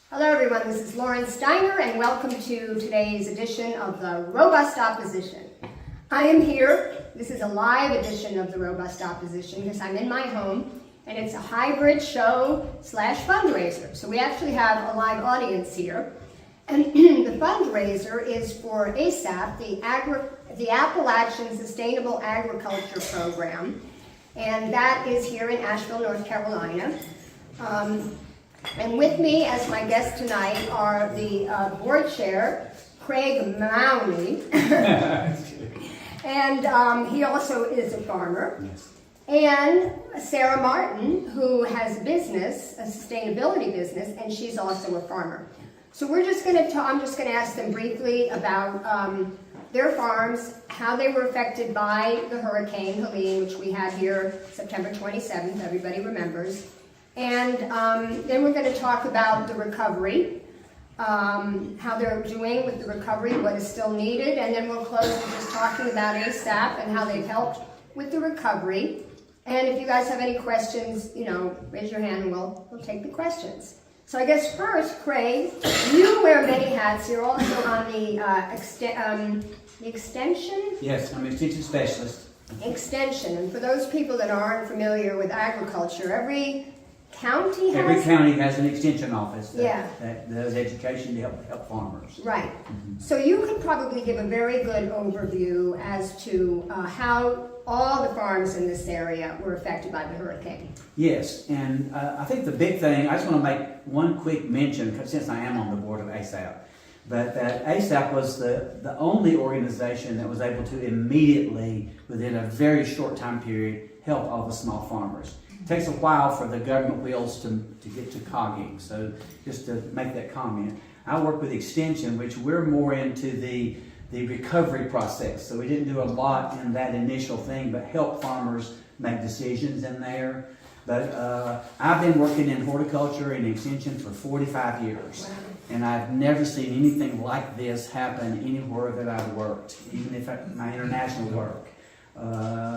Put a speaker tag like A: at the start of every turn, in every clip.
A: Hello everyone, this is Lauren Steiner and welcome to today's edition of the Robust Opposition. I am here, this is a live edition of the Robust Opposition because I'm in my home and it's a hybrid show / fundraiser. So we actually have a live audience here. And the fundraiser is for ASAP, the Appalachian Sustainable Agriculture Program. And that is here in Asheville, North Carolina. And with me as my guest tonight are the board chair, Craig Mauney, and he also is a farmer,
B: yes.
A: And Sara Martin, who has a business, a sustainability business, and she's also a farmer. So we're just going to I'm just going to ask them briefly about their farms, how they were affected by the Hurricane Helene, which we had here September 27th, everybody remembers. And then we're going to talk about the recovery, how they're doing with the recovery, what is still needed, and then we'll close with just talking about ASAP and how they've helped with the recovery. And if you guys have any questions, raise your hand and we'll take the questions. So I guess first, Craig, you wear many hats. You're also on the extension?
B: Yes, I'm an extension specialist.
A: Extension. And for those people that aren't familiar with agriculture, every county
B: has an extension office
A: that
B: does education to help farmers.
A: Right.
B: Mm-hmm.
A: So you could probably give a very good overview as to how all the farms in this area were affected by the hurricane.
B: Yes, and I think the big thing, I just want to make one quick mention, since I am on the board of ASAP, but that ASAP was the only organization that was able to immediately, within a very short time period, help all the small farmers. It takes a while for the government wheels to get to cogging, so just to make that comment. I work with Extension, which we're more into the recovery process, so we didn't do a lot in that initial thing, but help farmers make decisions in there. But I've been working in horticulture and Extension for 45 years, and I've never seen anything like this happen anywhere that I've worked, even if my international work.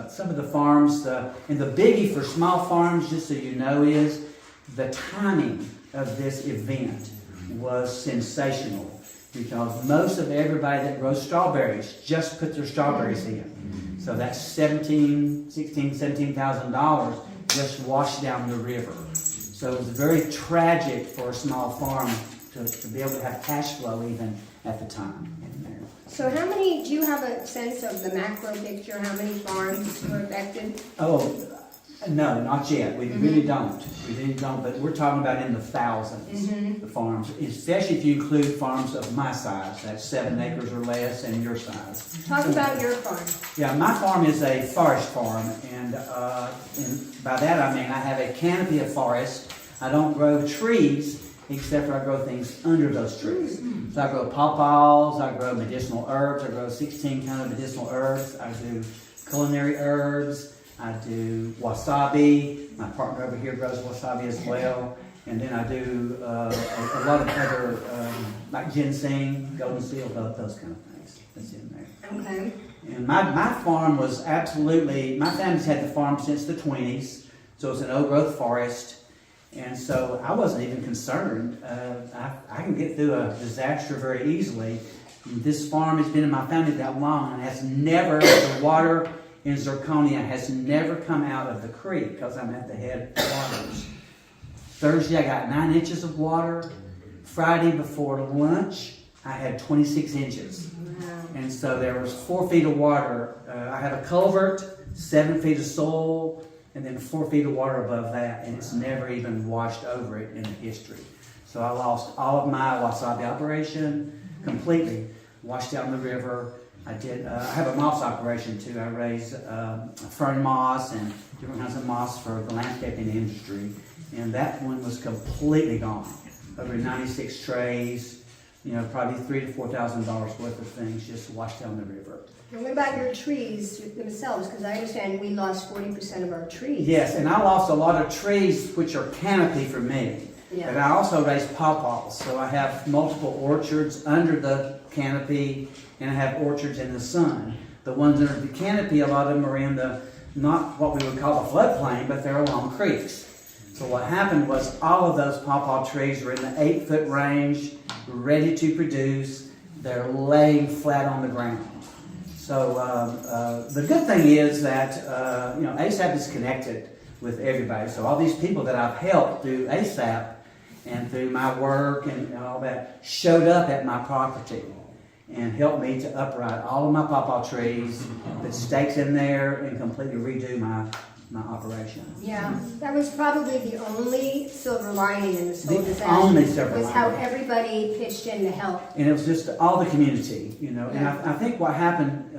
B: Some of the farms, and the biggie for small farms, just so you know, is the timing of this event was sensational, because most of everybody that grows strawberries just put their strawberries in. So that's $17,000 just washed down the river. So it was very tragic for a small farm to be able to have cash flow even at the time.
A: So do you have a sense of the macro picture, how many farms were affected?
B: Oh, no, not yet. We really don't. We really don't, but we're talking about in the thousands of farms, especially if you include farms of my size. That's 7 acres or less, and your size.
A: Talk about your farm.
B: Yeah, my farm is a forest farm, and by that I mean I have a canopy of forest. I don't grow trees, except for I grow things under those trees. So I grow pawpaws, I grow medicinal herbs, I grow 16 kind of medicinal herbs, I do culinary herbs, I do wasabi. My partner over here grows wasabi as well. And then I do a lot of other, like ginseng, golden seal, those kind of things that's in there.
A: Okay.
B: And my farm was absolutely, my family's had the farm since the 20s, so it's an old-growth forest. And so I wasn't even concerned. I can get through a disaster very easily. This farm has been in my family that long and has never, the water in Zirconia has never come out of the creek because I'm at the head waters. Thursday I got 9 inches of water. Friday before lunch I had 26 inches.
A: Wow.
B: And so there was 4 feet of water. I had a culvert, 7 feet of soil, and then 4 feet of water above that, and it's never even washed over it in the history. So I lost all of my wasabi operation completely, washed down the river. I have a moss operation too. I raise fern moss and different kinds of moss for the landscaping industry, and that one was completely gone. Over 96 trays, probably $3,000 to $4,000 worth of things just washed down the river.
A: And what about your trees themselves? Because I understand we lost 40% of our trees.
B: Yes, and I lost a lot of trees, which are canopy for me.
A: Yeah.
B: But I also raise pawpaws, so I have multiple orchards under the canopy, and I have orchards in the sun. The ones under the canopy, a lot of them are in not what we would call the floodplain, but they're along creeks. So what happened was all of those pawpaw trees were in the 8-foot range, ready to produce. They're laying flat on the ground. So the good thing is that ASAP is connected with everybody. So all these people that I've helped through ASAP and through my work and all that showed up at my property and helped me to upright all of my pawpaw trees, put stakes in there, and completely redo my operation.
A: Yeah, that was probably the only silver lining in this whole
B: The
A: disaster.
B: only silver
A: was
B: lining.
A: how everybody pitched in to help.
B: And it was just all the community, And
A: Yeah.
B: I think what happened,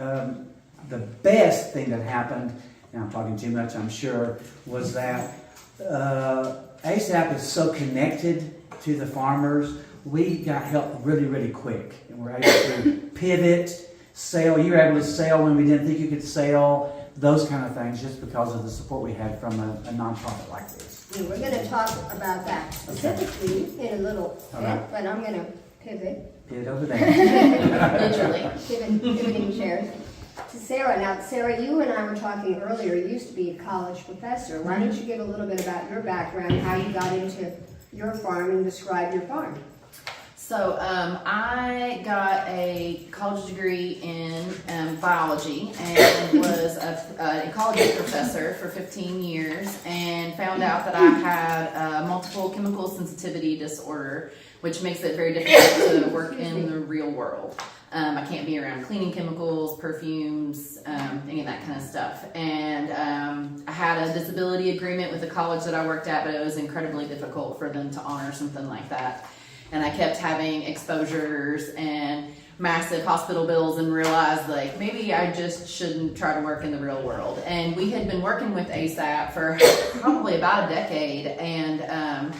B: the best thing that happened, and I'm talking too much, I'm sure, was that ASAP is so connected to the farmers. We got help really, really quick, and we're able to pivot, sell. You were able to sell when we didn't think you could sell. Those kind of things, just because of the support we had from a nonprofit like this.
A: And we're going to talk about that specifically in a little bit,
B: Alright.
A: but I'm going to pivot.
B: Pivot over there.
C: Literally.
A: Pivoting chairs. To Sara. Now, Sara, you and I were talking earlier. You used to be a college professor. Why don't you give a little bit about your background, how you got into your farm, and describe your farm?
C: So I got a college degree in biology and was an ecology professor for 15 years, and found out that I had multiple chemical sensitivity disorder, which makes it very difficult to work in the real world. I can't be around cleaning chemicals, perfumes, any of that kind of stuff. And I had a disability agreement with the college that I worked at, but it was incredibly difficult for them to honor something like that. And I kept having exposures and massive hospital bills, and realized like maybe I just shouldn't try to work in the real world. And we had been working with ASAP for probably about a decade, and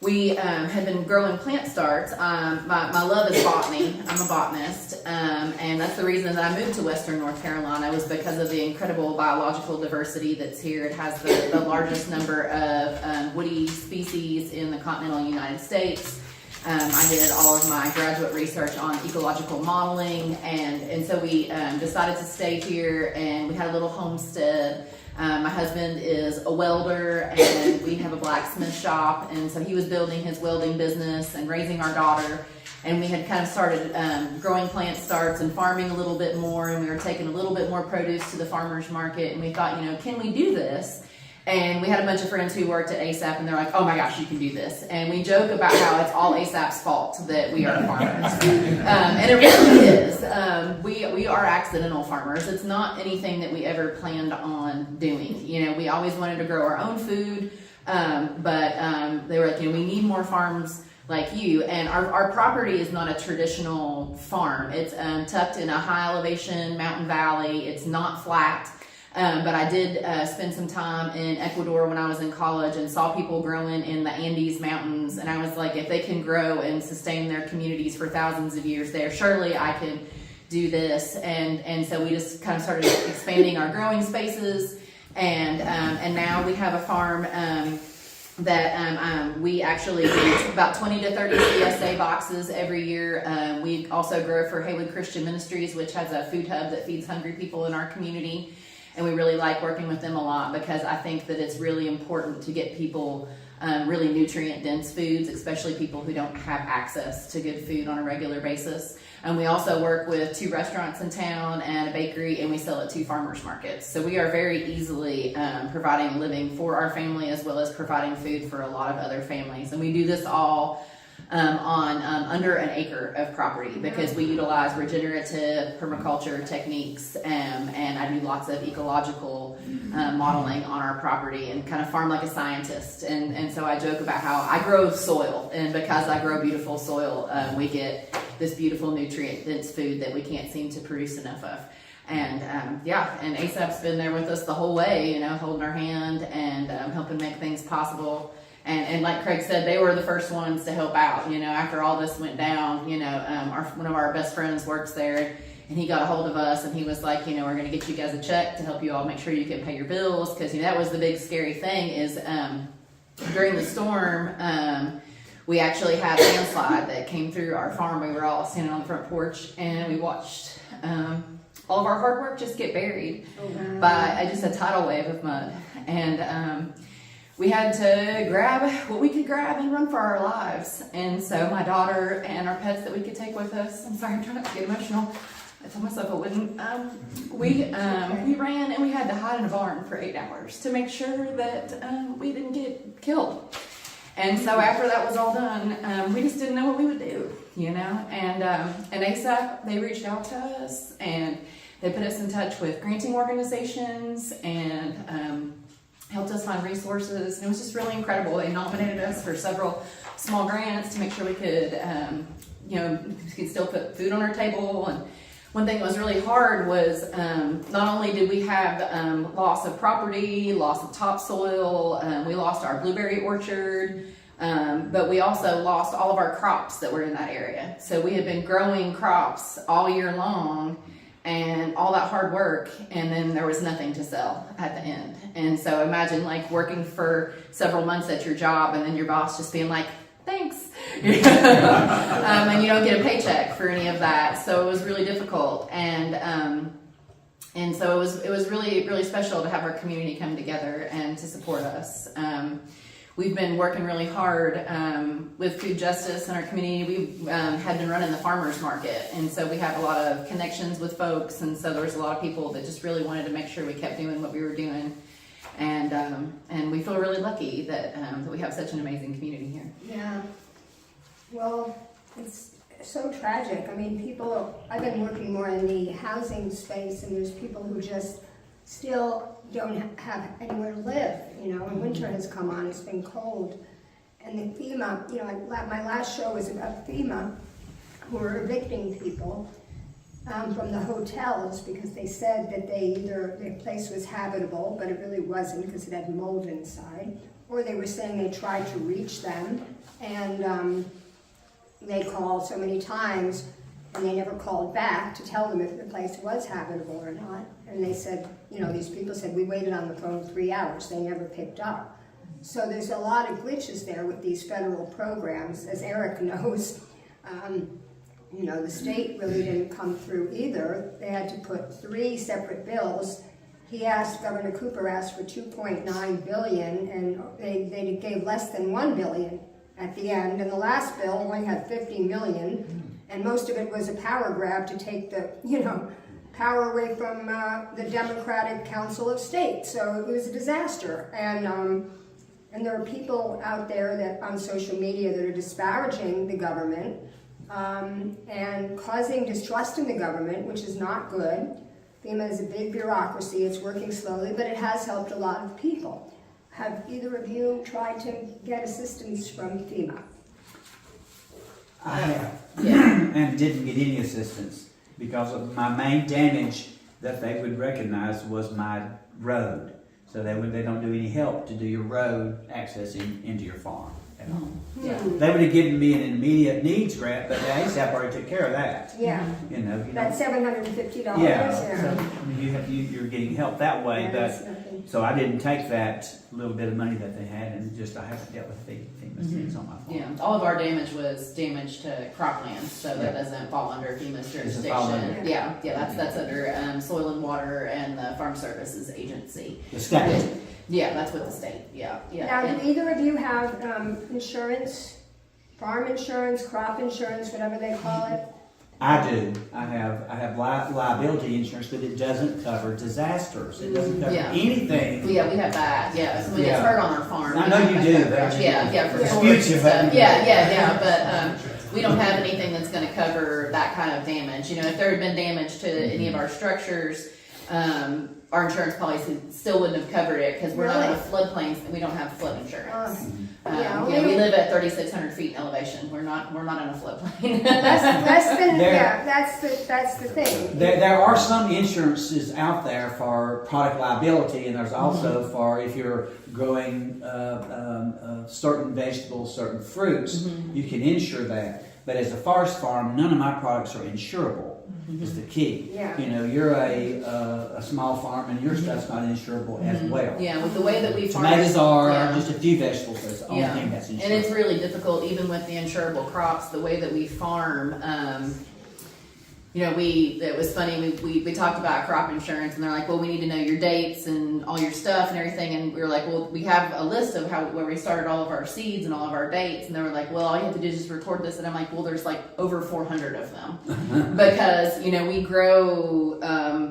C: we had been growing plant starts. My love is botany. I'm a botanist, and that's the reason that I moved to Western North Carolina, was because of the incredible biological diversity that's here. It has the largest number of woody species in the continental United States. I did all of my graduate research on ecological modeling, and so we decided to stay here, and we had a little homestead. My husband is a welder, and we have a blacksmith shop, and so he was building his welding business and raising our daughter, and we had kind of started growing plant starts and farming a little bit more, and we were taking a little bit more produce to the farmer's market, and we thought, can we do this? And we had a bunch of friends who worked at ASAP, and they're like, oh my gosh, you can do this. And we joke about how it's all ASAP's fault that we are farmers. And it really is. We are accidental farmers. It's not anything that we ever planned on doing. We always wanted to grow our own food, but they were like, we need more farms like you. And our property is not a traditional farm. It's tucked in a high elevation mountain valley. It's not flat. But I did spend some time in Ecuador when I was in college, and saw people growing in the Andes Mountains, and I was like, if they can grow and sustain their communities for thousands of years there, surely I can do this. And so we just kind of started expanding our growing spaces, and now we have a farm that we actually do about 20 to 30 CSA boxes every year. We also grow for Haywood Christian Ministries, which has a food hub that feeds hungry people in our community. And we really like working with them a lot, because I think that it's really important to get people really nutrient-dense foods, especially people who don't have access to good food on a regular basis. And we also work with 2 restaurants in town and a bakery, and we sell at 2 farmers markets. So we are very easily providing a living for our family, as well as providing food for a lot of other families. And we do this all on under an acre of property, because we utilize regenerative permaculture techniques, and I do lots of ecological modeling on our property, and kind of farm like a scientist. And so I joke about how I grow soil, and because I grow beautiful soil, we get this beautiful nutrient-dense food that we can't seem to produce enough of. And and ASAP's been there with us the whole way, holding our hand and helping make things possible. And like Craig said, they were the first ones to help out. After all this went down, one of our best friends works there, and he got a hold of us, and he was like, we're going to get you guys a check to help you all make sure you can pay your bills, because that was the big scary thing is during the storm, we actually had a landslide that came through our farm. We were all standing on the front porch, and we watched all of our hard work just get buried by just a tidal wave of mud. And we had to grab what we could grab and run for our lives. And so my daughter and our pets that we could take with us, I'm sorry, I'm trying not to get emotional. I told myself I wouldn't. We ran and we had to hide in a barn for 8 hours to make sure that we didn't get killed. And so after that was all done, we just didn't know what we would do, you know. And ASAP, they reached out to us and they put us in touch with granting organizations and helped us find resources. And it was just really incredible. They nominated us for several small grants to make sure we could, we could still put food on our table. And one thing that was really hard was not only did we have loss of property, loss of topsoil, we lost our blueberry orchard, but we also lost all of our crops that were in that area. So we had been growing crops all year long and all that hard work, and then there was nothing to sell at the end. And so imagine like working for several months at your job and then your boss just being like, thanks. And you don't get a paycheck for any of that. So it was really difficult. And so it was really, really special to have our community come together and to support us. We've been working really hard with food justice in our community. We had been running the farmers market, and so we have a lot of connections with folks, and so there was a lot of people that just really wanted to make sure we kept doing what we were doing. And we feel really lucky that we have such an amazing community here.
A: Yeah. Well, it's so tragic. I mean, I've been working more in the housing space, and there's people who just still don't have anywhere to live, you know, and winter has come on, it's been cold. And the FEMA, you know, my last show was about FEMA, who were evicting people from the hotels because they said that their place was habitable, but it really wasn't because it had mold inside, or they were saying they tried to reach them, and they called so many times, and they never called back to tell them if the place was habitable or not. And they said, you know, these people said, we waited on the phone 3 hours, they never picked up. So there's a lot of glitches there with these federal programs, as Eric knows. You know, the state really didn't come through either. They had to put 3 separate bills. Governor Cooper asked for $2.9 billion, and they gave less than $1 billion at the end. And the last bill only had $50 million, and most of it was a power grab to take the, power away from the Democratic Council of State. So it was a disaster. And there are people out there that on social media that are disparaging the government and causing distrust in the government, which is not good. FEMA is a big bureaucracy. It's working slowly, but it has helped a lot of people. Have either of you tried to get assistance from FEMA?
B: I have, and didn't get any assistance because of my main damage that they would recognize was my road. So they don't do any help to do your road accessing into your farm at all.
C: Yeah.
B: They would have given me an immediate needs grant, but the ASAP already took care of that.
A: Yeah. That's $750.
B: Yeah. So, I mean, you're getting help that way, so I didn't take that little bit of money that they had, and I haven't dealt with FEMA's things on my farm.
C: Yeah, all of our damage was damage to croplands, so that doesn't fall under FEMA's jurisdiction. Yeah, that's under Soil and Water and the Farm Services Agency.
B: The state.
C: Yeah, that's with the state. Yeah.
A: Now, do either of you have insurance, farm insurance, crop insurance, whatever they call it?
B: I do. I have liability insurance, but it doesn't cover disasters. It doesn't cover anything.
C: Yeah, we have that. Yeah, so when it's hurt on our farm.
B: I know you do. But
C: for storage and stuff. Yeah. But we don't have anything that's going to cover that kind of damage. You know, if there had been damage to any of our structures, our insurance policy still wouldn't have covered it because we're not in a floodplain. We don't have flood insurance. We live at 3,600 feet in elevation. We're not in a floodplain.
A: That's the thing.
B: There are some insurances out there for product liability, and there's also for if you're growing certain vegetables, certain fruits, you can insure that. But as a forest farm, none of my products are insurable. Is the key.
A: Yeah.
B: You know, you're a small farm and your stuff's not insurable as well.
C: Yeah, with the way that we farm.
B: Tomatoes are just a few vegetables. That's the only thing that's insurable.
C: And it's really difficult, even with the insurable crops, the way that we farm. it was funny, we talked about crop insurance, and they're like, well, we need to know your dates and all your stuff and everything, and we were like, well, we have a list of where we started all of our seeds and all of our dates, and they were like, well, all you have to do is just record this, and I'm like, well, there's like over 400 of them, because, we grow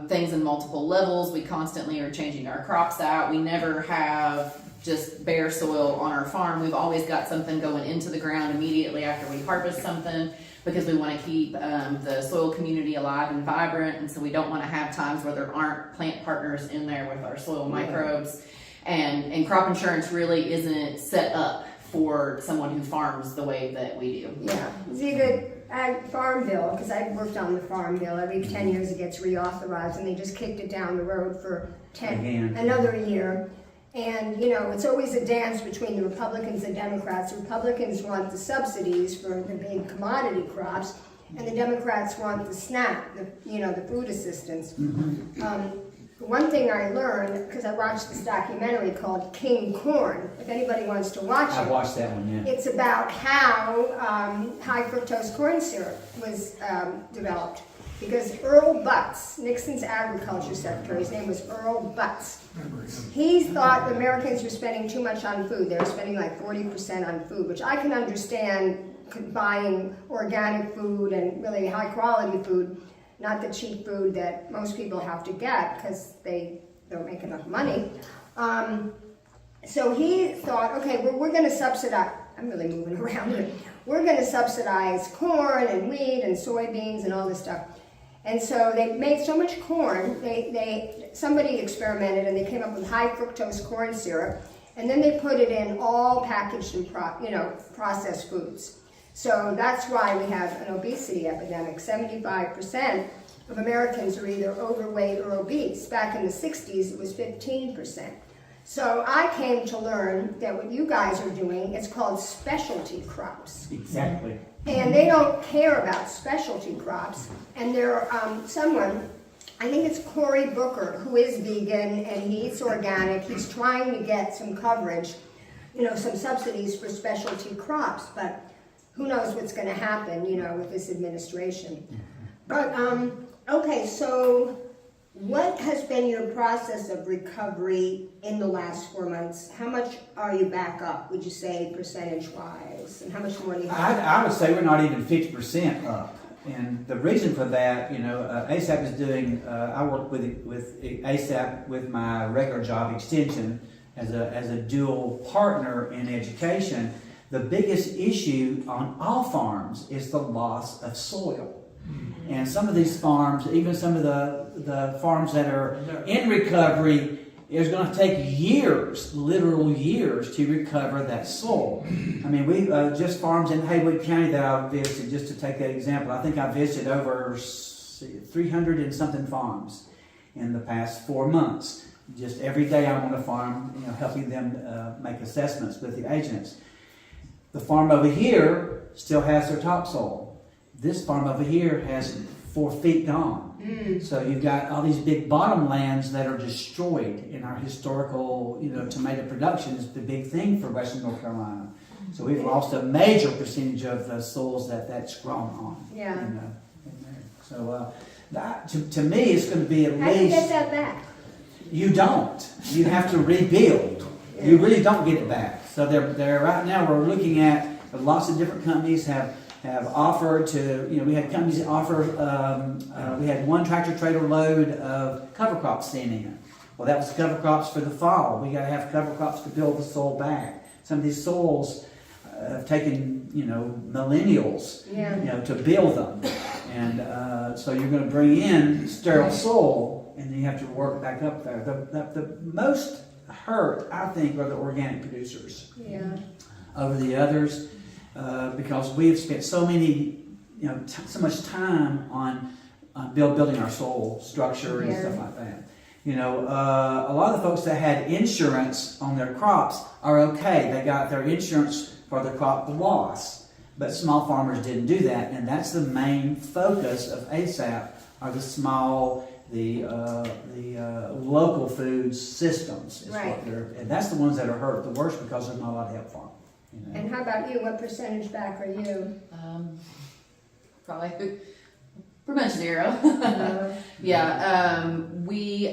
C: things in multiple levels, we constantly are changing our crops out, we never have just bare soil on our farm, we've always got something going into the ground immediately after we harvest something, because we want to keep the soil community alive and vibrant, and so we don't want to have times where there aren't plant partners in there with our soil microbes. And crop insurance really isn't set up for someone who farms the way that we do.
A: Yeah. See, the Farm Bill, because I've worked on the Farm Bill, every 10 years it gets reauthorized, and they just kicked it down the road for another year. And, it's always a dance between the Republicans and Democrats. The Republicans want the subsidies for the big commodity crops, and the Democrats want the SNAP, the food assistance. One thing I learned, because I watched this documentary called King Corn, if anybody wants to watch it.
B: I watched that one, yeah.
A: It's about how high fructose corn syrup was developed. Because Earl Butz, Nixon's agriculture secretary, his name was Earl Butz. He thought the Americans were spending too much on food. They were spending like 40% on food, which I can understand, buying organic food and really high quality food, not the cheap food that most people have to get because they don't make enough money. So he thought, okay, well, we're going to subsidize, I'm really moving around here. We're going to subsidize corn and wheat and soybeans and all this stuff. And so they made so much corn, somebody experimented and they came up with high fructose corn syrup, and then they put it in all packaged and processed foods. So that's why we have an obesity epidemic. 75% of Americans are either overweight or obese. Back in the 60s, it was 15%. So I came to learn that what you guys are doing is called specialty crops.
B: Exactly.
A: And they don't care about specialty crops. And there someone, I think it's Cori Booker, who is vegan and he eats organic. He's trying to get some coverage, some subsidies for specialty crops. But who knows what's going to happen, with this administration. But, okay, so what has been your process of recovery in the last 4 months? How much are you back up, would you say, percentage-wise? And how much more do you have?
B: I would say we're not even 50% up. And the reason for that, ASAP is doing, I work with ASAP with my regular job extension as a dual partner in education. The biggest issue on all farms is the loss of soil. And some of these farms, even some of the farms that are in recovery, is going to take years, literal years, to recover that soil. I mean, we just farms in Haywood County that I visited, just to take that example, I think I visited over 300 and something farms in the past 4 months. Just every day I'm on a farm, helping them make assessments with the agents. The farm over here still has their topsoil. This farm over here has 4 feet gone. So you've got all these big bottomlands that are destroyed in our historical, tomato production is the big thing for Western North Carolina. So we've lost a major percentage of the soils that's grown on.
A: Yeah.
B: In there. So that, to me, it's going to be at least...
A: How do you get that back?
B: You don't. You have to rebuild. Yeah. You really don't get it back. So they're right now we're looking at lots of different companies have offered to, we had companies that offer, we had one tractor trailer load of cover crops sent in. Well, that was cover crops for the fall. We got to have cover crops to build the soil back. Some of these soils have taken, millennials, to build them. And so you're going to bring in sterile soil, and then you have to work back up there. The most hurt, I think, are the organic producers.
A: Yeah.
B: Over the others. Because we have spent so many, so much time on building our soil structure and stuff like that. A lot of the folks that had insurance on their crops are okay. They got their insurance for the crop loss, but small farmers didn't do that, and that's the main focus of ASAP. Are the small, the local food systems. Is
A: right.
B: And that's the ones that are hurt the worst because there's not a lot of help for them.
A: And how about you? What percentage back are you?
C: Probably pretty much zero. Yeah, we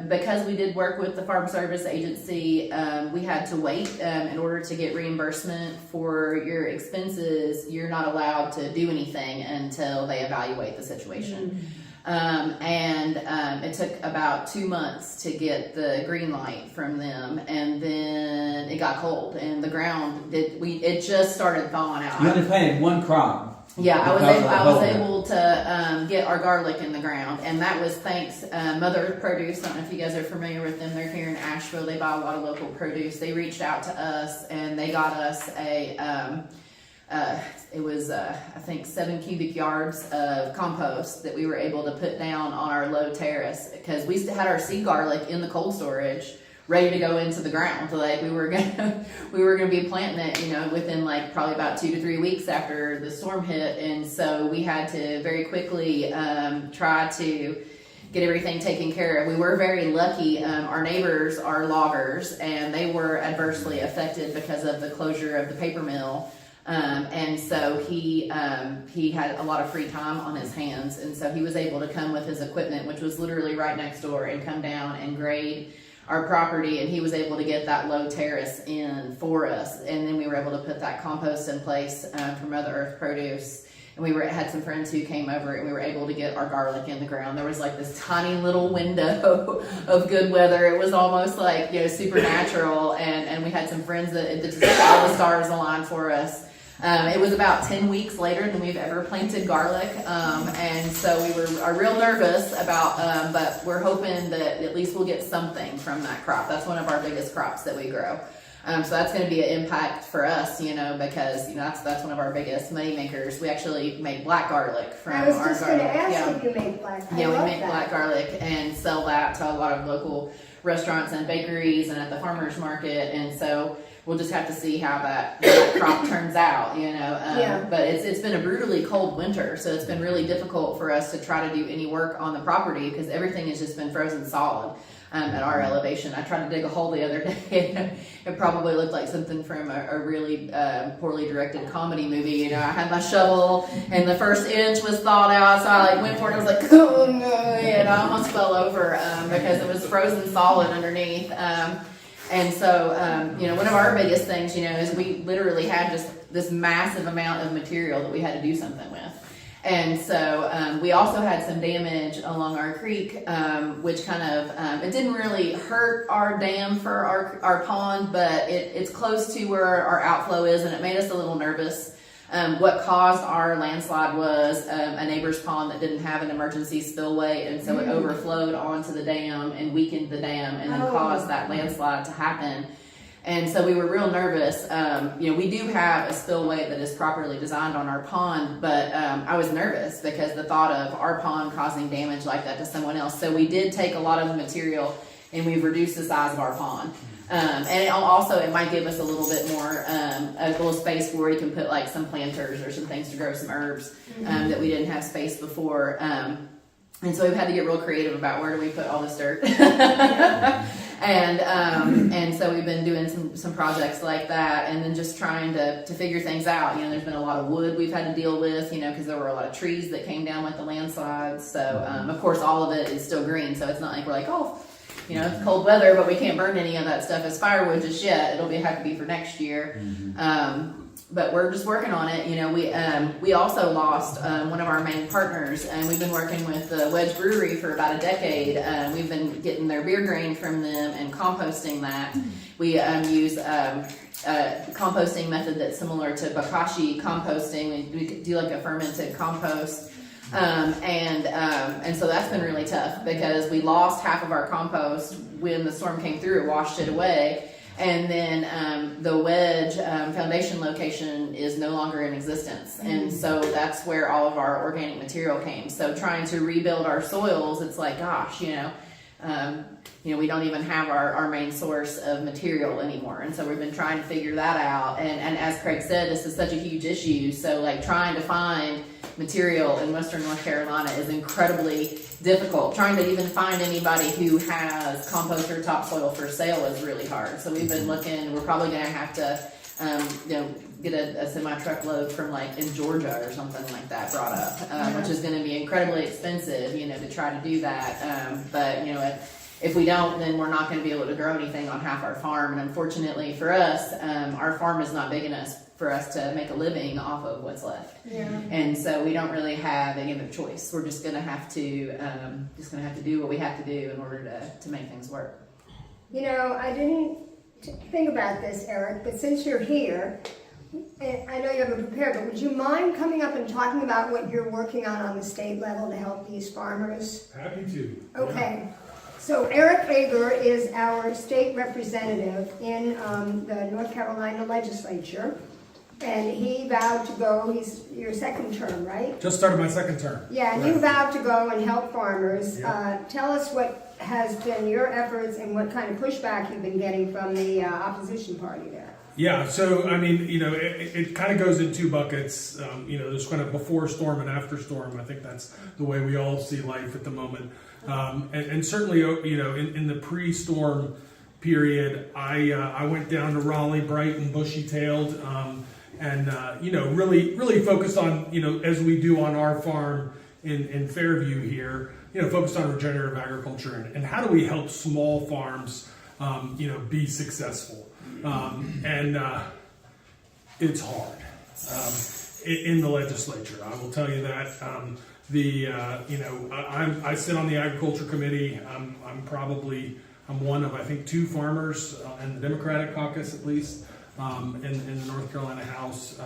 C: because we did work with the Farm Service Agency, we had to wait in order to get reimbursement for your expenses. You're not allowed to do anything until they evaluate the situation. It took about 2 months to get the green light from them, and then it got cold, and the ground it just started thawing out.
B: You only planted one crop.
C: Yeah, I was able to get our garlic in the ground, and that was thanks Mother Earth Produce. I don't know if you guys are familiar with them. They're here in Asheville. They buy a lot of local produce. They reached out to us, and they got us it was I think 7 cubic yards of compost that we were able to put down on our low terrace, because we had our seed garlic in the cold storage ready to go into the ground. Like we were gonna be planting it, you know, within like probably about 2 to 3 weeks after the storm hit, and so we had to very quickly try to get everything taken care of. We were very lucky. Our neighbors are loggers, and they were adversely affected because of the closure of the paper mill. And so he had a lot of free time on his hands, and so he was able to come with his equipment, which was literally right next door, and come down and grade our property, and he was able to get that low terrace in for us, and then we were able to put that compost in place for Mother Earth Produce. And we had some friends who came over, and we were able to get our garlic in the ground. There was like this tiny little window of good weather. It was almost like, you know, supernatural, and we had some friends that just all the stars aligned for us. It was about 10 weeks later than we've ever planted garlic, and so we are real nervous about, but we're hoping that at least we'll get something from that crop. That's one of our biggest crops that we grow. So that's going to be an impact for us, you know, because, you know, that's one of our biggest money makers. We actually make black garlic from our garlic.
A: I was just going to ask if you make black.
C: Yeah, we make black garlic and sell that to a lot of local restaurants and bakeries and at the farmers market, and so we'll just have to see how that crop turns out, you know. But it's been a brutally cold winter, so it's been really difficult for us to try to do any work on the property because everything has just been frozen solid at our elevation. I tried to dig a hole the other day. It probably looked like something from a really poorly directed comedy movie. You know, I had my shovel, and the first inch was thawed out, so I like went for it. And I was like, oh no, and I almost fell over because it was frozen solid underneath. And so, you know, one of our biggest things, you know, is we literally had just this massive amount of material that we had to do something with. And so we also had some damage along our creek, which kind of, it didn't really hurt our dam for our pond, but it's close to where our outflow is, and it made us a little nervous. What caused our landslide was a neighbor's pond that didn't have an emergency spillway, and so it overflowed onto the dam and weakened the dam, and then caused that landslide to happen. And so we were real nervous. You know, we do have a spillway that is properly designed on our pond, but I was nervous because the thought of our pond causing damage like that to someone else. So we did take a lot of the material, and we've reduced the size of our pond. And it might give us a little bit more, a little space where we can put like some planters or some things to grow some herbs that we didn't have space before. And so we've had to get real creative about where do we put all this dirt. And so we've been doing some projects like that, and then just trying to figure things out. You know, there's been a lot of wood we've had to deal with, you know, because there were a lot of trees that came down with the landslides. So, of course, all of it is still green, so it's not like we're like, oh, you know, it's cold weather, but we can't burn any of that stuff as firewood just yet. It'll have to be for next year. But we're just working on it. You know, we also lost one of our main partners, and we've been working with the Wedge Brewery for about a decade. We've been getting their beer grain from them and composting that. We use a composting method that's similar to bokashi composting. We do like a fermented compost. And so that's been really tough because we lost half of our compost when the storm came through. It washed it away. And then the Wedge foundation location is no longer in existence. And so that's where all of our organic material came. So trying to rebuild our soils, it's like, gosh, you know, we don't even have our main source of material anymore. And so we've been trying to figure that out. And as Craig said, this is such a huge issue. So like trying to find material in Western North Carolina is incredibly difficult. Trying to even find anybody who has compost or topsoil for sale is really hard. So we've been looking. We're probably going to have to get a semi truckload from like in Georgia or something like that brought up, which is going to be incredibly expensive, to try to do that. But if we don't, then we're not going to be able to grow anything on half our farm. And unfortunately for us, our farm is not big enough for us to make a living off of what's left.
A: Yeah.
C: And so we don't really have any other choice. We're just going to have to do what we have to do in order to make things work.
A: I didn't think about this, Eric, but since you're here, I know you haven't prepared, but would you mind coming up and talking about what you're working on the state level to help these farmers?
D: Happy to.
A: Okay. So Eric Ager is our state representative in the North Carolina legislature, and he vowed to go. He's your second term, right?
D: Just started my second term.
A: Yeah, and
D: Right.
A: you vowed to go and help farmers.
D: Yeah.
A: Tell us what has been your efforts and what kind of pushback you've been getting from the opposition party there.
D: Yeah, so I mean, it kind of goes in two buckets. There's kind of before storm and after storm. I think that's the way we all see life at the moment. And certainly, in the pre-storm period, I went down to Raleigh, bright and bushy-tailed, and really focused on, as we do on our farm in Fairview here, focused on regenerative agriculture and how do we help small farms, be successful. And it's hard in the legislature. I will tell you that. I sit on the agriculture committee. I'm one of, I think, 2 farmers in the Democratic caucus, at least, in the North Carolina House.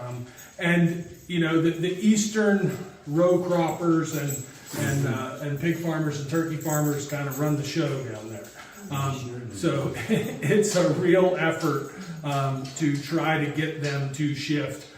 D: And the eastern row croppers and pig farmers and turkey farmers kind of run the show down there. So it's a real effort to try to get them to shift.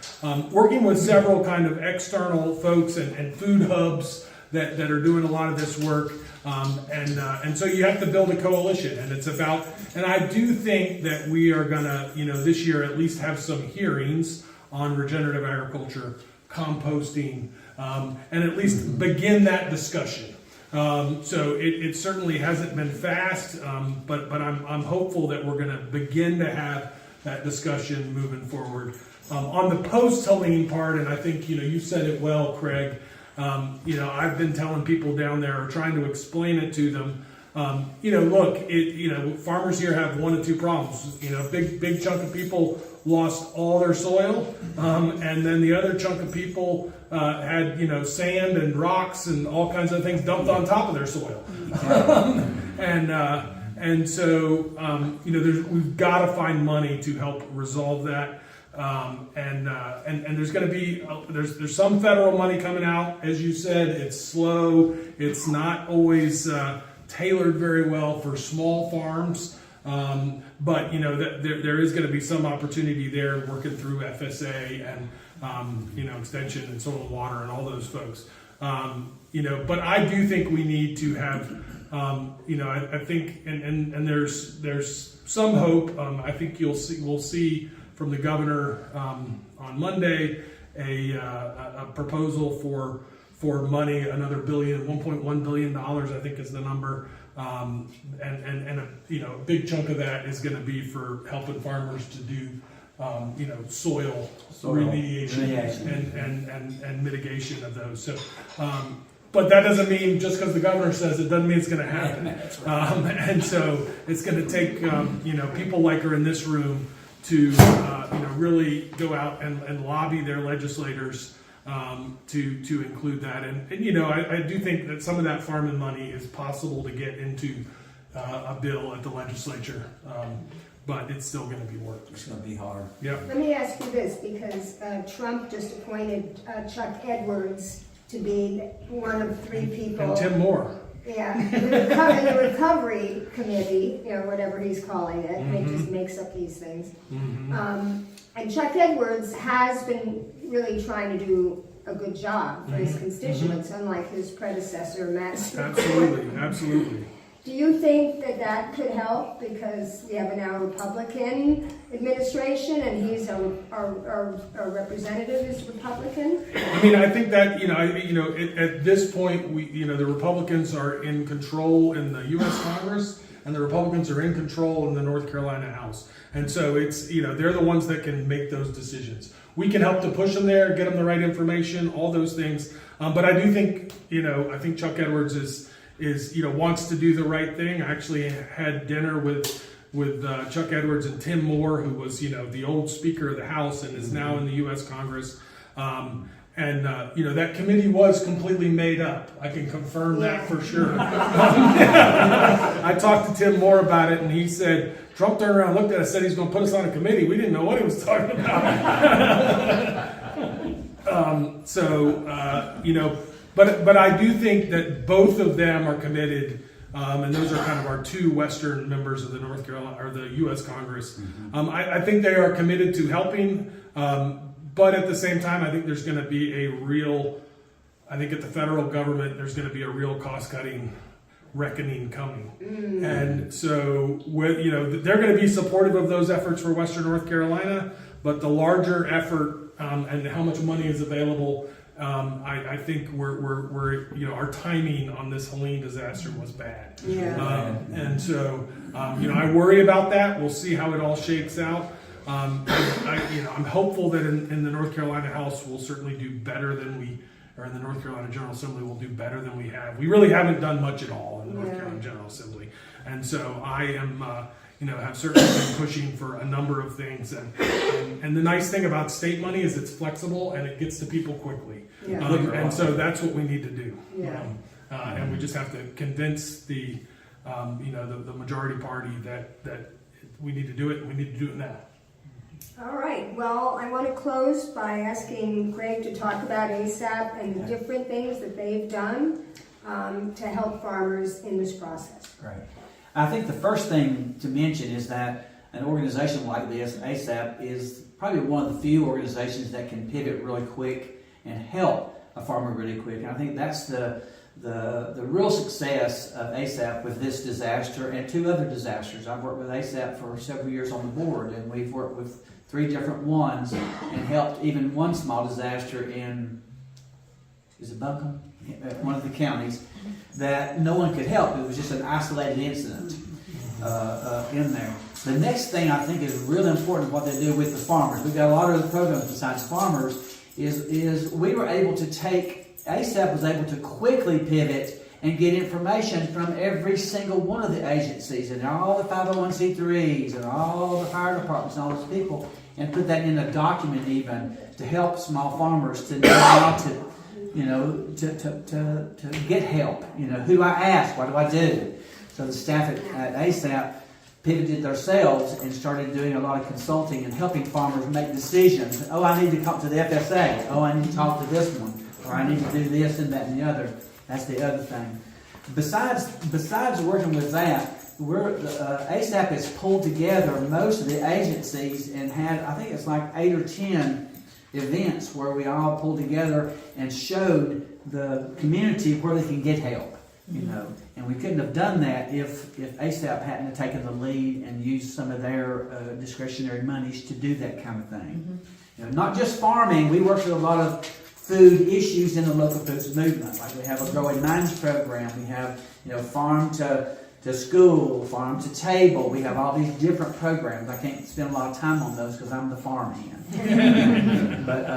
D: Working with several kind of external folks and food hubs that are doing a lot of this work. And so you have to build a coalition, and it's about, and I do think that we are gonna, this year at least have some hearings on regenerative agriculture, composting, and at least begin that discussion. So it certainly hasn't been fast, but I'm hopeful that we're going to begin to have that discussion moving forward. On the post-Helene part, and I think you said it well, Craig. I've been telling people down there, or trying to explain it to them. Look, farmers here have 1 of 2 problems. Big chunk of people lost all their soil, and then the other chunk of people had sand and rocks and all kinds of things dumped on top of their soil. And so we've got to find money to help resolve that. And there's going to be there's some federal money coming out. As you said, it's slow. It's not always tailored very well for small farms. But there is going to be some opportunity there working through FSA and extension and soil and water and all those folks. But I do think we need to have I think and there's some hope. I think we'll see from the governor on Monday a proposal for money, another $1.1 billion, I think is the number. And a big chunk of that is going to be for helping farmers to do soil remediation and mitigation of those. So, but that doesn't mean just because the governor says it doesn't mean it's going to happen.
B: That's right.
D: And so it's going to take people like her in this room to really go out and lobby their legislators to include that. And I do think that some of that farming money is possible to get into a bill at the legislature, but it's still going to be work.
B: It's going to be hard.
D: Yeah.
A: Let me ask you this, because Trump just appointed Chuck Edwards to be one of 3 people.
D: And Tim Moore.
A: Yeah, the recovery committee, whatever he's calling it.
D: Mm-hmm.
A: He just makes up these things.
D: Mm-hmm.
A: And Chuck Edwards has been really trying to do a good job for his constituents, unlike his predecessor, Matt.
D: Absolutely.
A: Do you think that could help, because we have a now Republican administration and he's our representative is Republican?
D: I mean, I think that at this point, the Republicans are in control in the U.S. Congress, and the Republicans are in control in the North Carolina House. And so it's, they're the ones that can make those decisions. We can help to push them there, get them the right information, all those things. But I do think, I think Chuck Edwards is wants to do the right thing. I actually had dinner with Chuck Edwards and Tim Moore, who was, the old Speaker of the House and is now in the U.S. Congress. That committee was completely made up. I can confirm that for sure. I talked to Tim Moore about it, and he said, Trump turned around, looked at us, said he's going to put us on a committee. We didn't know what he was talking about. But I do think that both of them are committed, and those are kind of our two Western members of the North Carolina or the U.S. Congress. I think they are committed to helping, but at the same time, I think there's going to be I think at the federal government, there's going to be a real cost-cutting reckoning coming. And so, they're going to be supportive of those efforts for Western North Carolina, but the larger effort and how much money is available, I think we're our timing on this Helene disaster was bad. And so, I worry about that. We'll see how it all shakes out. I'm hopeful that in the North Carolina House we'll certainly do better than or in the North Carolina General Assembly we'll do better than we have. We really haven't done much at all in the North Carolina General Assembly. And so I am, have certainly been pushing for a number of things. And the nice thing about state money is it's flexible and it gets to people quickly. And so that's what we need to do. And we just have to convince the majority party that we need to do it, and we need to do it now.
A: All right, well, I want to close by asking Craig to talk about ASAP and the different things that they've done to help farmers in this process.
B: Right. I think the first thing to mention is that an organization like this, ASAP, is probably one of the few organizations that can pivot really quick and help a farmer really quick. And I think that's the real success of ASAP with this disaster and two other disasters. I've worked with ASAP for several years on the board, and we've worked with 3 different ones and helped even one small disaster in, is it Buncombe? One of the counties that no one could help. It was just an isolated incident in there. The next thing I think is really important, what they do with the farmers. We've got a lot of other programs besides farmers, is we were able to ASAP was able to quickly pivot and get information from every single one of the agencies and all the 501c3s and all the fire departments and all those people, and put that in a document even to help small farmers to know how to, to get help. Who I ask, what do I do? So the staff at ASAP pivoted themselves and started doing a lot of consulting and helping farmers make decisions. Oh, I need to talk to the FSA. Oh, I need to talk to this one. Or I need to do this and that and the other. That's the other thing. Besides working with that, ASAP has pulled together most of the agencies and had, I think it's like 8 or 10 events where we all pulled together and showed the community where they can get help. And we couldn't have done that if ASAP hadn't have taken the lead and used some of their discretionary monies to do that kind of thing. Not just farming. We work with a lot of food issues in the local foods movement. Like we have a Growing Minds program. We have, farm to school, farm to table. We have all these different programs. I can't spend a lot of time on those because I'm the farm hand. But,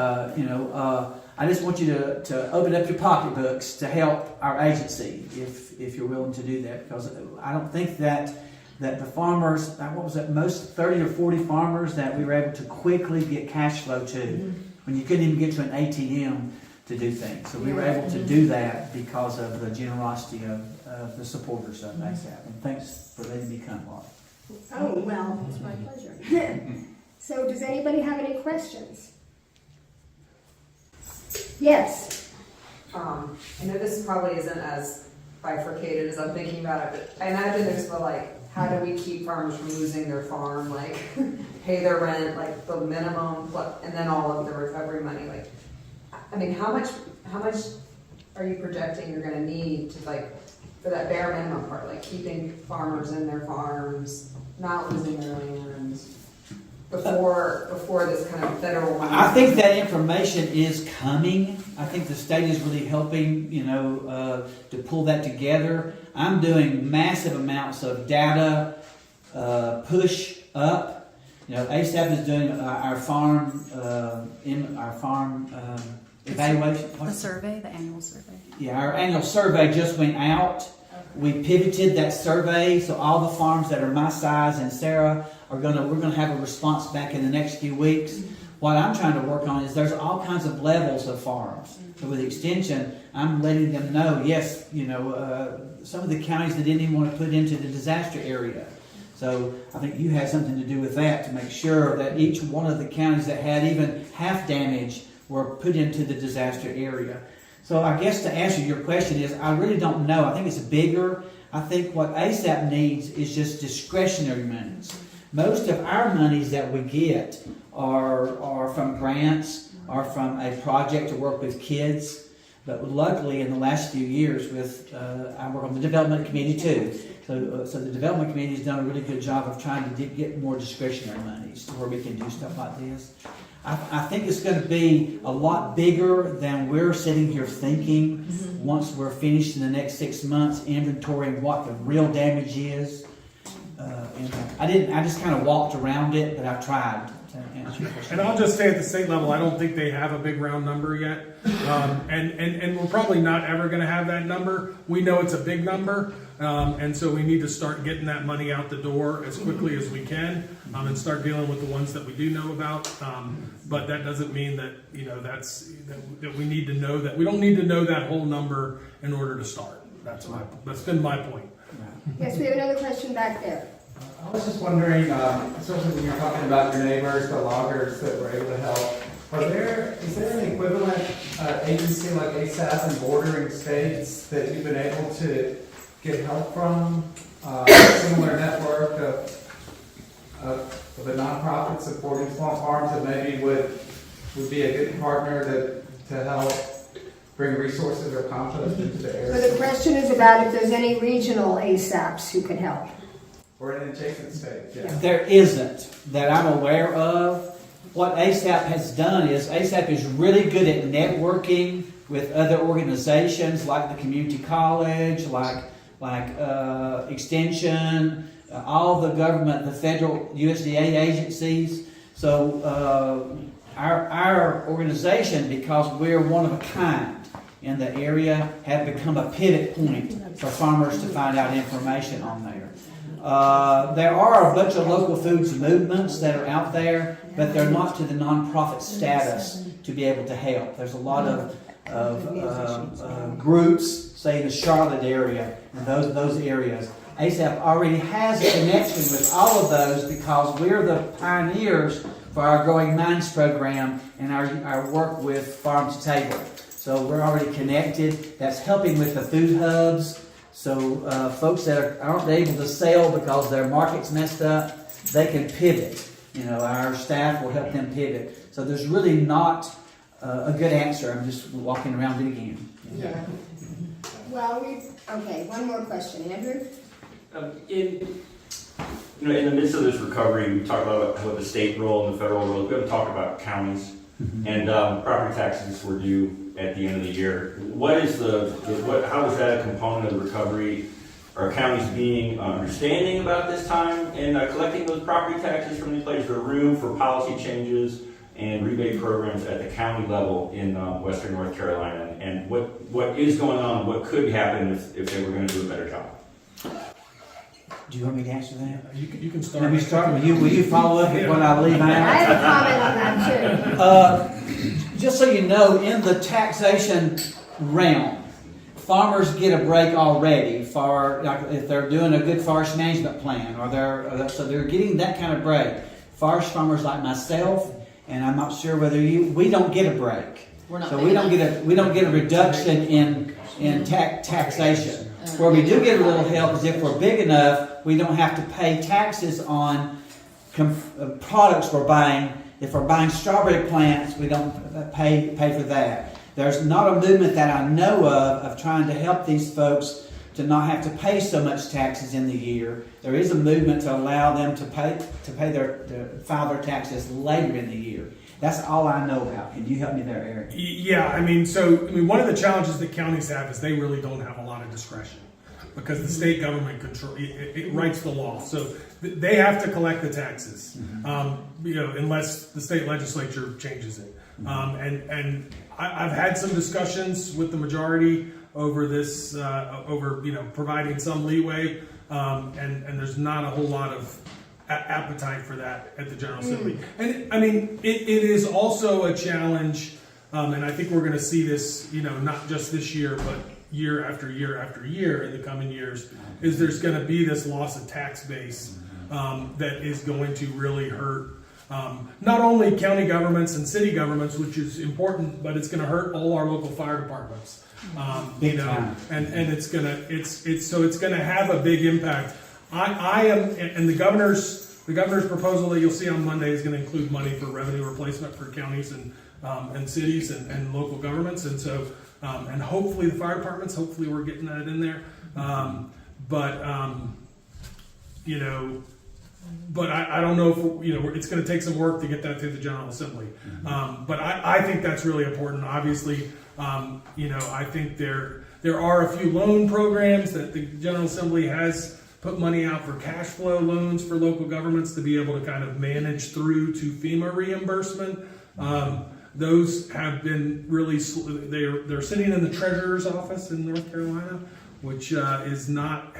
B: I just want you to open up your pocketbooks to help our agency if you're willing to do that. Because I don't think that the farmers, what was it, most 30 or 40 farmers that we were able to quickly get cash flow to when you couldn't even get to an ATM to do things. So we were able to do that because of the generosity of the supporters of ASAP. And thanks for letting me come on.
A: Oh, well, it's my pleasure. So does anybody have any questions? Yes.
E: I know this probably isn't as bifurcated as I'm thinking about it, but I imagine there's how do we keep farmers from losing their farm, pay their rent, the minimum, and then all of the recovery money. How much are you projecting you're going to need to for that bare minimum part, keeping farmers in their farms, not losing their lands before before this kind of federal money?
B: I think that information is coming. I think the state is really helping, to pull that together. I'm doing massive amounts of data push up. ASAP is doing our farm evaluation.
F: The survey, the annual survey.
B: Yeah, our annual survey just went out. We pivoted that survey, so all the farms that are my size and Sara we're gonna have a response back in the next few weeks. What I'm trying to work on is there's all kinds of levels of farms. So with extension, I'm letting them know, yes, some of the counties that didn't even want to put into the disaster area. So I think you had something to do with that to make sure that each one of the counties that had even half damage were put into the disaster area. So I guess to answer your question is, I really don't know. I think it's bigger. I think what ASAP needs is just discretionary monies. Most of our monies that we get are from grants or from a project to work with kids. But luckily, in the last few years, I work on the development committee too. So the development committee has done a really good job of trying to get more discretionary monies to where we can do stuff like this. I think it's going to be a lot bigger than we're sitting here thinking once we're finished in the next 6 months inventorying what the real damage is. I just kind of walked around it, but I've tried to answer your question.
D: And I'll just say at the state level, I don't think they have a big round number yet. And we're probably not ever going to have that number. We know it's a big number. And so we need to start getting that money out the door as quickly as we can, and start dealing with the ones that we do know about. But that doesn't mean that, that we need to know that. We don't need to know that whole number in order to start. That's been my point.
A: Yes, we have another question back there.
G: I was just wondering, especially when you're talking about your neighbors, the loggers that were able to help, is there an equivalent agency like ASAP in bordering states that you've been able to get help from? A similar network of a nonprofit supporting small farms that maybe would be a good partner to help bring resources or compost into the area?
A: So the question is about if there's any regional ASAPs who can help.
G: Or in adjacent states, yeah.
B: There isn't that I'm aware of. What ASAP has done is ASAP is really good at networking with other organizations like the community college, like Extension, all the government, the federal USDA agencies. So our organization, because we're one of a kind in the area, have become a pivot point for farmers to find out information on there. There are a bunch of local foods movements that are out there, but they're not to the nonprofit status to be able to help. There's a lot of groups, say in the Charlotte area and those areas. ASAP already has a connection with all of those because we're the pioneers for our Growing Minds program and our work with Farm to Table. So we're already connected. That's helping with the food hubs. So folks that aren't able to sell because their market's messed up, they can pivot. Our staff will help them pivot. So there's really not a good answer. I'm just walking around it again.
A: Yeah. Well, okay, one more question. Andrew?
H: In the midst of this recovery, we talked about what the state role and the federal role. We're going to talk about counties and property taxes were due at the end of the year. How is that a component of the recovery? Are counties being understanding about this time and collecting those property taxes from these places? Is there room for policy changes and rebate programs at the county level in Western North Carolina? And what is going on? What could happen if they were going to do a better job?
B: Do you want me to answer that?
D: You can start.
B: Let me start with you. Will you follow up with what I leave out?
A: I have a comment on that too.
B: Just so you know, in the taxation realm, farmers get a break already for if they're doing a good forest management plan, or they're getting that kind of break. Forest farmers like myself, and I'm not sure whether we don't get a break. We don't get a reduction in taxation. Where we do get a little help is if we're big enough, we don't have to pay taxes on products we're buying. If we're buying strawberry plants, we don't pay for that. There's not a movement that I know of trying to help these folks to not have to pay so much taxes in the year. There is a movement to allow them to file their taxes later in the year. That's all I know about. Can you help me there, Eric?
D: Yeah, one of the challenges that counties have is they really don't have a lot of discretion because the state government it writes the law, so they have to collect the taxes, unless the state legislature changes it. And I've had some discussions with the majority over this, providing some leeway, and there's not a whole lot of appetite for that at the General Assembly. And it is also a challenge, and I think we're going to see this, not just this year, but year after year after year in the coming years, is there's going to be this loss of tax base that is going to really hurt not only county governments and city governments, which is important, but it's going to hurt all our local fire departments. And it's going to have a big impact. The governor's proposal that you'll see on Monday is going to include money for revenue replacement for counties and cities and local governments, and so and hopefully the fire departments. Hopefully we're getting that in there, but I don't know if it's going to take some work to get that through the General Assembly. But I think that's really important. Obviously, I think there are a few loan programs that the General Assembly has put money out for cash flow loans for local governments to be able to kind of manage through to FEMA reimbursement. Those have been really, they're sitting in the Treasurer's office in North Carolina, which has not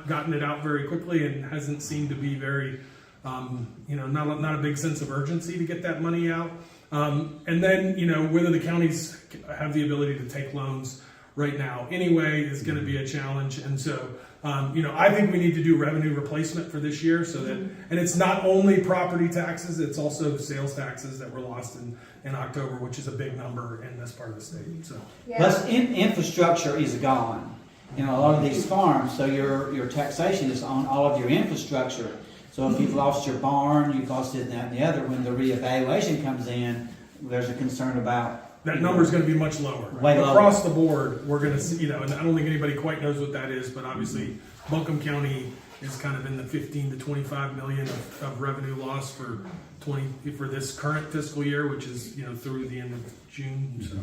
D: gotten it out very quickly and hasn't seemed to be very, not a big sense of urgency to get that money out. And then, whether the counties have the ability to take loans right now anyway is going to be a challenge. And so, I think we need to do revenue replacement for this year so that, and it's not only property taxes, it's also sales taxes that were lost in October, which is a big number in this part of the state. So,
B: Plus, infrastructure is gone. A lot of these farms, so your taxation is on all of your infrastructure. So if you've lost your barn, you've lost it, that, and the other, when the reevaluation comes in, there's a concern about
D: that number is going to be much lower.
B: Way lower.
D: Across the board, we're going to see, and I don't think anybody quite knows what that is, but obviously Buncombe County is kind of in the 15 to 25 million of revenue loss for this current fiscal year, which is through the end of June. So.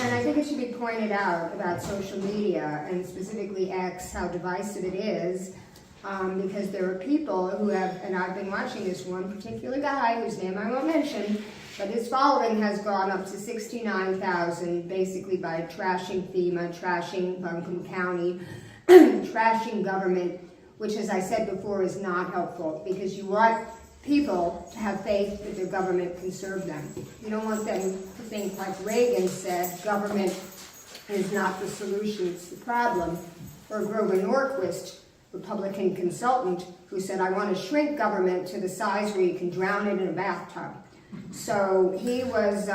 A: And I think it should be pointed out about social media and specifically X, how divisive it is, because there are people who have, and I've been watching this one particular guy whose name I won't mention, but his following has gone up to 69,000 basically by trashing FEMA, trashing Buncombe County, trashing government, which, as I said before, is not helpful because you want people to have faith that their government can serve them. You don't want them to think, like Reagan said, government is not the solution, it's the problem. Or Grover Norquist, Republican consultant, who said, I want to shrink government to the size where you can drown it in a bathtub. So he was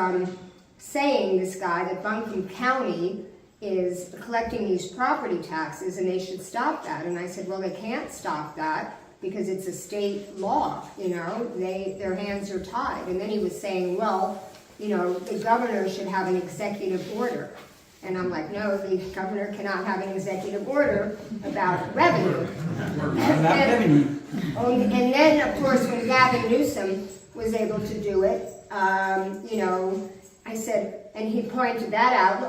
A: saying, this guy, that Buncombe County is collecting these property taxes and they should stop that. And I said, well, they can't stop that because it's a state law, their hands are tied. And then he was saying, well, the governor should have an executive order. And I'm like, no, the governor cannot have an executive order about revenue. And then, of course, when Gavin Newsom was able to do it, I said, and he pointed that out,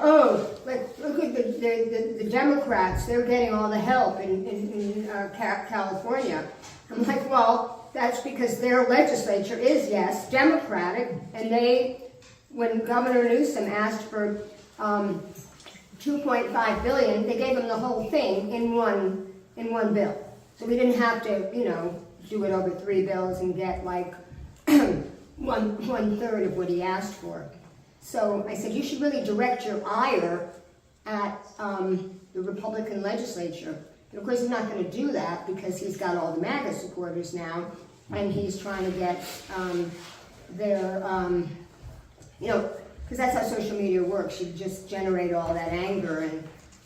A: look at the Democrats, they're getting all the help in California. I'm like, well, that's because their legislature is, yes, Democratic, and when Governor Newsom asked for $2.5 billion, they gave him the whole thing in one bill. So we didn't have to, do it over 3 bills and get like one third of what he asked for. So I said, you should really direct your ire at the Republican legislature. And of course, he's not going to do that because he's got all the MAGA supporters now, and he's trying to get their, because that's how social media works. You just generate all that anger,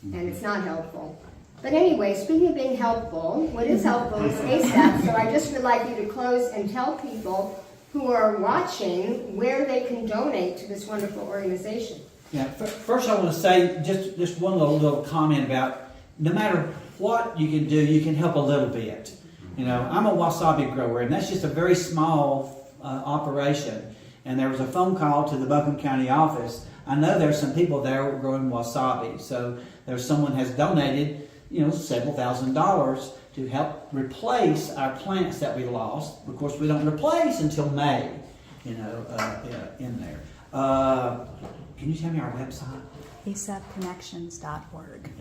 A: and it's not helpful. But anyway, speaking of being helpful, what is helpful is ASAP. So I just would like you to close and tell people who are watching where they can donate to this wonderful organization.
B: Yeah, first I want to say just one little comment about no matter what you can do, you can help a little bit. You know, I'm a wasabi grower, and that's just a very small operation. And there was a phone call to the Buncombe County office. I know there's some people there growing wasabi, so there's someone has donated, you know, several $1,000s to help replace our plants that we lost. Of course, we don't replace until May, you know, in there. Can you tell me our website?
F: asapconnections.org.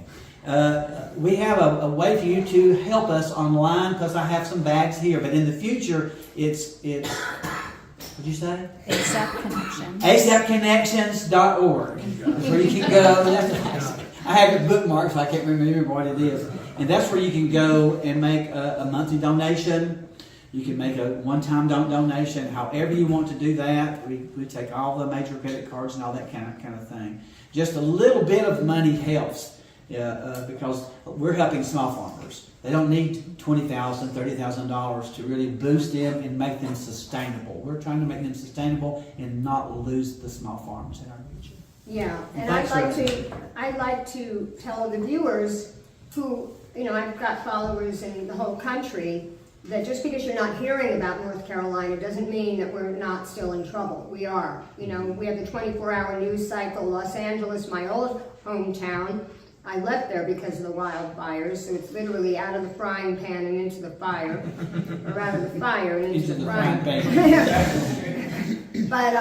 B: We have a way for you to help us online because I have some bags here. But in the future, it's what'd you say?
F: ASAP Connections.
B: asapconnections.org. That's where you can go. I have it bookmarked, so I can't remember what it is. And that's where you can go and make a monthly donation. You can make a one-time donation, however you want to do that. We take all the major credit cards and all that kind of thing. Just a little bit of money helps because we're helping small farmers. They don't need $20,000, $30,000 to really boost them and make them sustainable. We're trying to make them sustainable and not lose the small farmers in our region.
A: Yeah, and
B: Thanks,
A: I'd like to tell the viewers who, you know, I've got followers in the whole country, that just because you're not hearing about North Carolina doesn't mean that we're not still in trouble. We are. You know, we have the 24-hour news cycle. Los Angeles, my old hometown, I left there because of the wildfires, so it's literally out of the frying pan and into the fire, or out of the fire and into the frying pan. But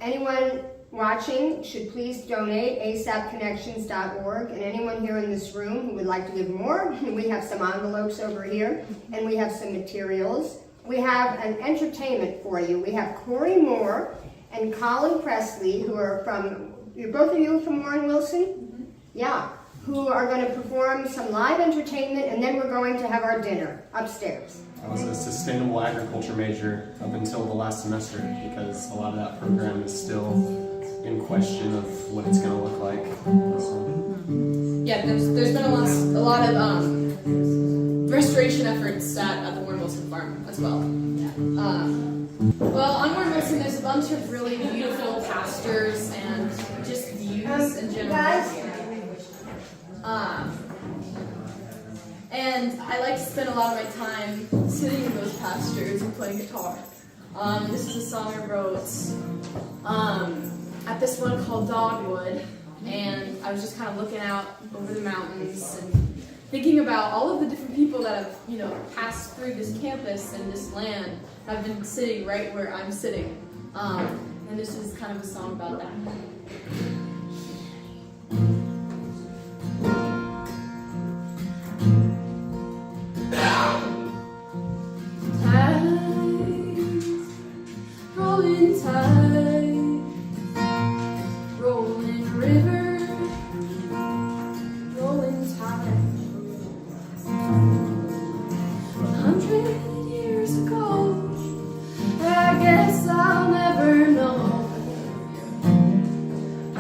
A: anyone watching should please donate, asapconnections.org, and anyone here in this room who would like to give more, we have some envelopes over here, and we have some materials. We have an entertainment for you. We have Cori Moore and Colin Pressley, who are from, both of you from Warren Wilson? Mm-hmm. Yeah, who are going to perform some live entertainment, and then we're going to have our dinner upstairs.
I: I was a sustainable agriculture major up until the last semester because a lot of that program is still in question of what it's going to look like.
J: Yeah, there's been a lot of restoration efforts at the Warren Wilson farm as well. Well, on Warren Wilson, there's a bunch of really beautiful pastures and just views in general. And I like to spend a lot of my time sitting in those pastures and playing guitar. This is a song I wrote at this one called Dogwood, and I was just kind of looking out over the mountains and thinking about all of the different people that have, you know, passed through this campus and this land have been sitting right where I'm sitting. And this is kind of a song about that. Rolling tide, rolling river, rolling tide. 100 years ago, I guess I'll never know. I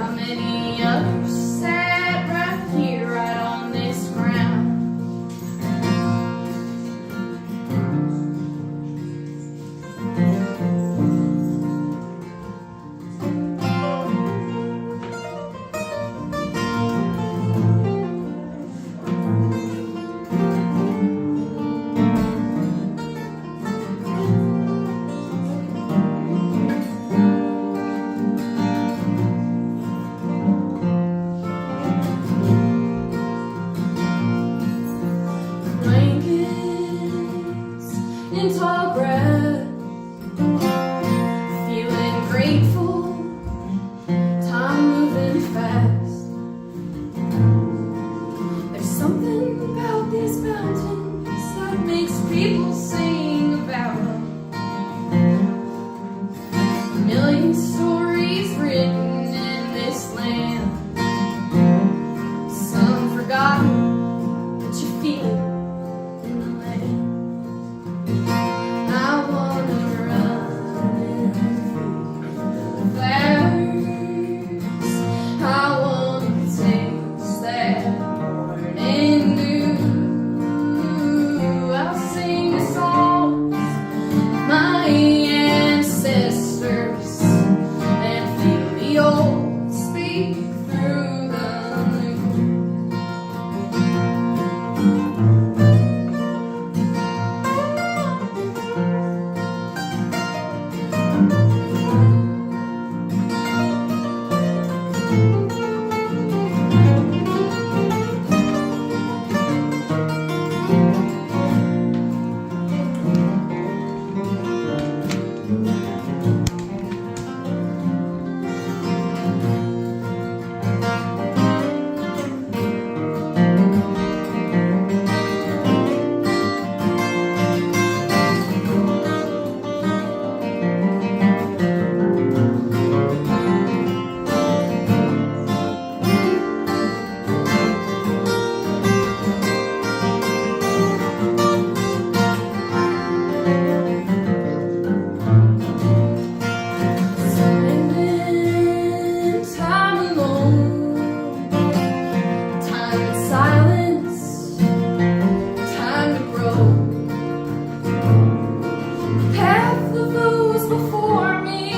J: before me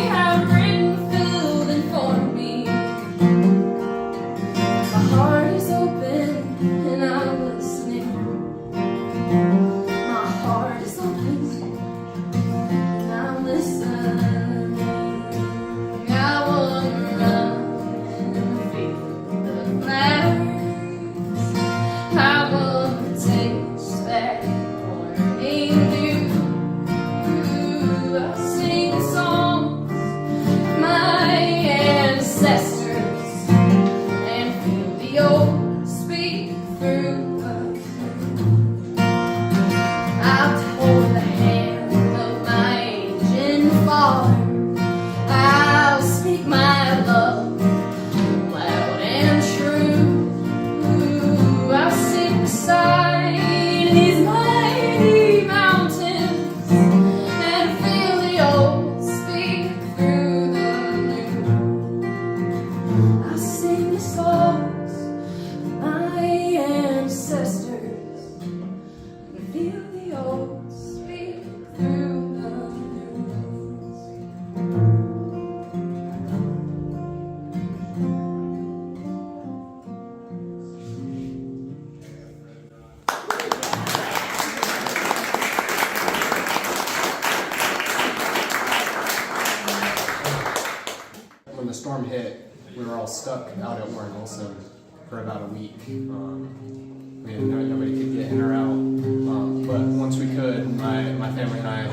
J: have written, filled, and formed me. My heart is open and I'm listening. My heart is open and I'm listening. I wanna run and feel the flowers. I wanna taste that morning dew. I'll sing the songs my ancestors and feel the old speak through us. I'll hold the hand of my aging father. I'll speak my love loud and true. I'll sit beside these mighty mountains and feel the old speak through the new. I'll sing the songs of my ancestors and feel the old speak through the new.
I: When the storm hit, we were all stuck out at Warren Wilson for about a week. We didn't know, nobody could get in or out. But once we could, my family and I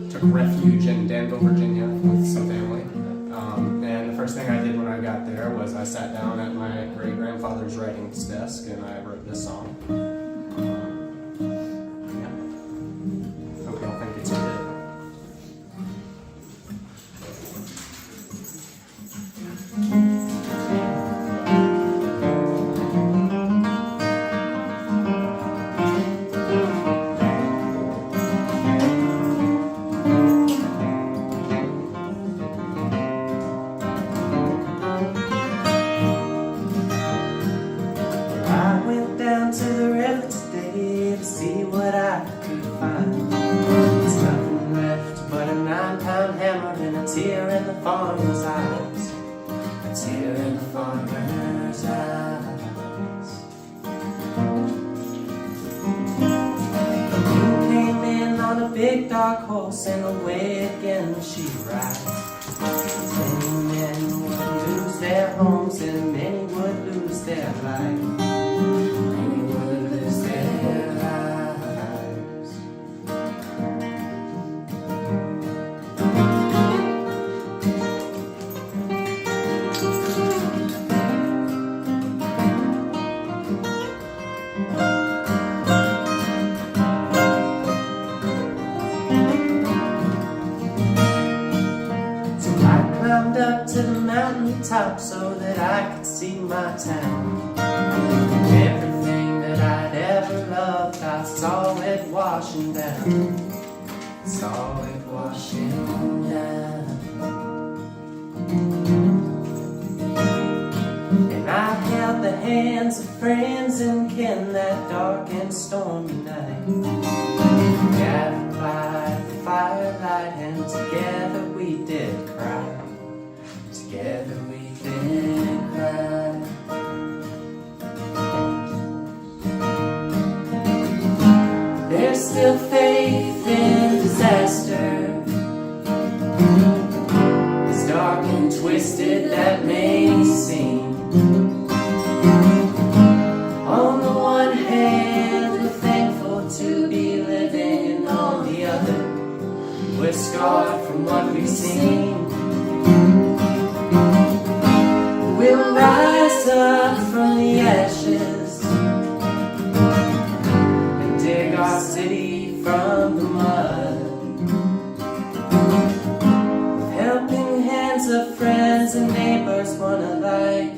I: took refuge in Danville, Virginia with some family. And the first thing I did when I got there was I sat down at my great-grandfather's writing desk and I wrote this song. Yeah. Hope you don't think it's a hit.
F: I went down to the river today to see what I could find. There's nothing left but a 9-pound hammer and a tear in the farmer's eyes. A tear in the farmer's eyes. The moon came in on a big dark horse and away again she rides. Many men would lose their homes and many would lose their lives. Many would lose their lives. So I climbed up to the mountaintop so that I could see my town. Everything that I'd ever loved, I saw it washing down. Saw it washing down. And I held the hands of friends and kin that dark and stormy night. Gathered by the firelight and together we did cry. Together we did cry. There's still faith in disaster. As dark and twisted that may seem. On the one hand, we're thankful to be living, and on the other, we're scarred from what we've seen. We'll rise up from the ashes and dig our city from the mud. With helping hands of friends and neighbors, one alike,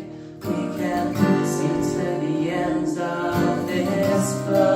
F: we can see to the ends of this flood.